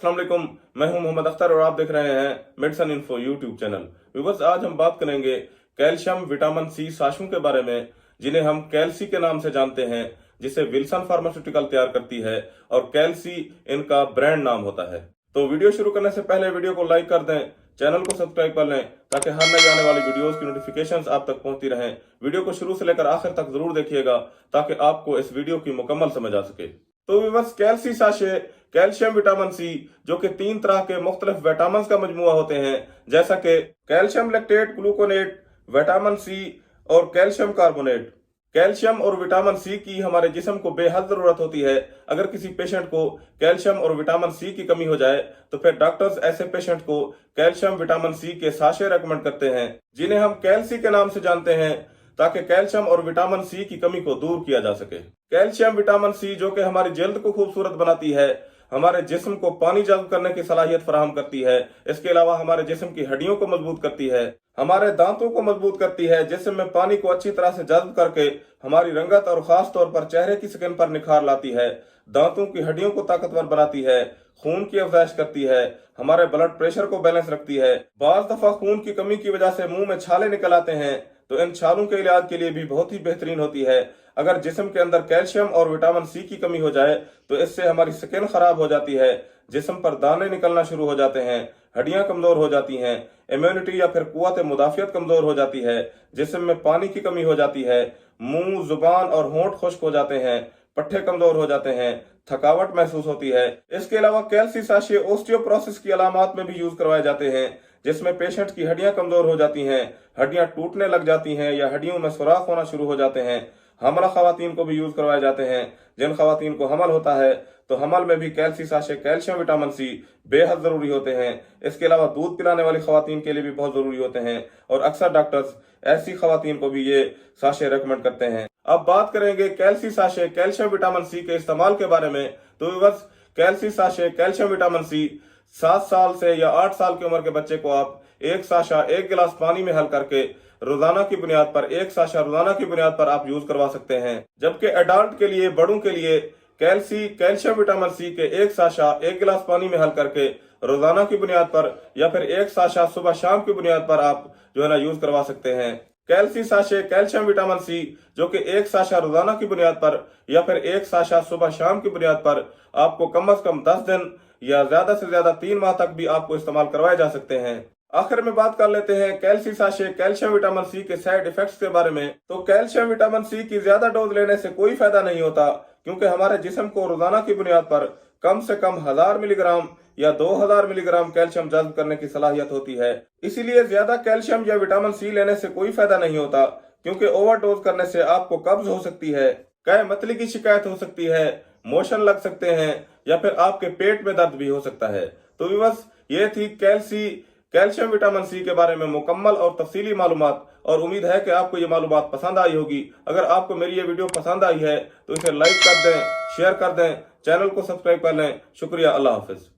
अस्सलाम वालेकुम, मैं हूं मोहम्मद अख्तर और आप देख रहे हैं medicine info YouTube channel. Viewers, आज हम बात करेंगे कैल्शियम विटामिन सी साशों के बारे में, जिन्हें हम कैल्सी के नाम से जानते हैं, जिसे विल्सन फार्मास्यूटिकल तैयार करती है और कैल्सी इनका ब्रांड नाम होता है। तो वीडियो शुरू करने से पहले वीडियो को लाइक कर दें, चैनल को सब्सक्राइब कर लें ताकि हर नई आने वाली वीडियोस की नोटिफिकेशंस आप तक पहुंचती रहें। वीडियो को शुरू से लेकर आखिर तक जरूर देखिएगा ताकि आपको इस वीडियो की मुकम्मल समझ आ सके। तो viewers, कैल्सी sachet calcium vitamin C, जो कि 3 तरह के मुख्तलिफ विटामिन का मजमुआ होते हैं, जैसा कि calcium lactate, gluconate, vitamin C और कैल्शियम कार्बोनेट। कैल्शियम और विटामिन सी की हमारे जिस्म को बेहद जरूरत होती है। अगर किसी पेशेंट को कैल्शियम और विटामिन सी की कमी हो जाए तो फिर डॉक्टर्स ऐसे पेशेंट को कैल्शियम विटामिन सी के साशे रेकमेंड करते हैं, जिन्हें हम कैल्सी के नाम से जानते हैं, ताकि कैल्शियम और विटामिन सी की कमी को दूर किया जा सके। कैल्शियम विटामिन सी, जो कि हमारी जल्द को खूबसूरत बनाती है, हमारे जिस्म को पानी जल्ब करने की सलाहियत फराहम करती है। इसके अलावा हमारे जिस्म की हड्डियों को मजबूत करती है, हमारे दांतों को मजबूत करती है, जिस्म में पानी को अच्छी तरह से जल्ब करके हमारी रंगत और खास तौर पर चेहरे की स्किन पर निखार लाती है, दांतों की हड्डियों को ताकतवर बनाती है, खून की अफजाइश करती है, हमारे ब्लड प्रेशर को बैलेंस रखती है। बाज दफा खून की कमी की वजह से मुंह में छाले निकल आते हैं, तो इन छालों के इलाज के लिए भी बहुत ही बेहतरीन होती है। अगर जिस्म के अंदर कैल्शियम और विटामिन सी की कमी हो जाए तो इससे हमारी स्किन खराब हो जाती है, जिस्म पर दाने निकलना शुरू हो जाते हैं, हड्डियां कमजोर हो जाती हैं, इम्यूनिटी या फिर कुव्वत मुदाफियत कमजोर हो जाती है, जिस्म में पानी की कमी हो जाती है, मुंह, जुबान और होंठ खुश्क हो जाते हैं, पट्टे कमजोर हो जाते हैं, थकावट महसूस होती है। इसके अलावा कैल्सी साशे ओस्टियोपोरोसिस की अलामात में भी यूज करवाए जाते हैं, जिसमें पेशेंट की हड्डियां कमजोर हो जाती हैं, हड्डियां टूटने लग जाती हैं या हड्डियों में सुराख होना शुरू हो जाते हैं। हमला खवातीन को भी यूज करवाए जाते हैं। जिन खवातीन को हमल होता है तो हमल में भी कैल्सी साशे कैल्शियम विटामिन सी बेहद जरूरी होते हैं। इसके अलावा दूध पिलाने वाली खवातीन के लिए भी बहुत जरूरी होते हैं और अक्सर डॉक्टर्स ऐसी खवातीन को भी ये साशे रेकमेंड करते हैं। अब बात करेंगे कैल्सी साशे कैल्शियम विटामिन सी के इस्तेमाल के बारे में। तो बस कैल्सी साशे कैल्शियम विटामिन सी 7 साल से या 8 साल की उम्र के बच्चे को आप एक साशा 1 गिलास पानी में हल करके रोजाना की बुनियाद पर, एक साशा रोजाना की बुनियाद पर आप यूज करवा सकते हैं। जबकि एडल्ट के लिए, बड़ों के लिए कैल्शियम विटामिन सी के एक साशा 1 गिलास पानी में हल करके रोजाना की बुनियाद पर या फिर एक साशा सुबह शाम की बुनियाद पर आप जो है ना यूज करवा सकते हैं। कैल्सी साशे कैल्शियम विटामिन सी, जो कि एक साशा रोजाना की बुनियाद पर या फिर एक साशा सुबह शाम की बुनियाद पर आपको कम से कम 10 दिन या ज्यादा से ज्यादा 3 माह तक भी आपको इस्तेमाल करवाए जा सकते हैं। आखिर में बात कर लेते हैं कैल्सी साशे कैल्शियम विटामिन सी के साइड इफेक्ट्स के बारे में। तो कैल्शियम विटामिन सी की ज्यादा डोज लेने से कोई फायदा नहीं होता, क्योंकि हमारे जिस्म को रोजाना की बुनियाद पर कम से कम 1000 मिलीग्राम या 2000 मिलीग्राम कैल्शियम जज्ब करने की सलाहियत होती है। इसीलिए ज्यादा कैल्शियम या विटामिन सी लेने से कोई फायदा नहीं होता, क्योंकि ओवरडोज करने से आपको कब्ज हो सकती है, कै मतली की शिकायत हो सकती है, मोशन लग सकते हैं या फिर आपके पेट में दर्द भी हो सकता है। तो बस ये थी कैल्शियम विटामिन सी के बारे में मुकम्मल और तफसीली मालूमात, और उम्मीद है कि आपको ये मालूमात पसंद आई होगी। अगर आपको मेरी ये वीडियो पसंद आई है तो इसे लाइक कर दें, शेयर कर दें, चैनल को सब्सक्राइब कर लें। शुक्रिया, अल्लाह हाफिज।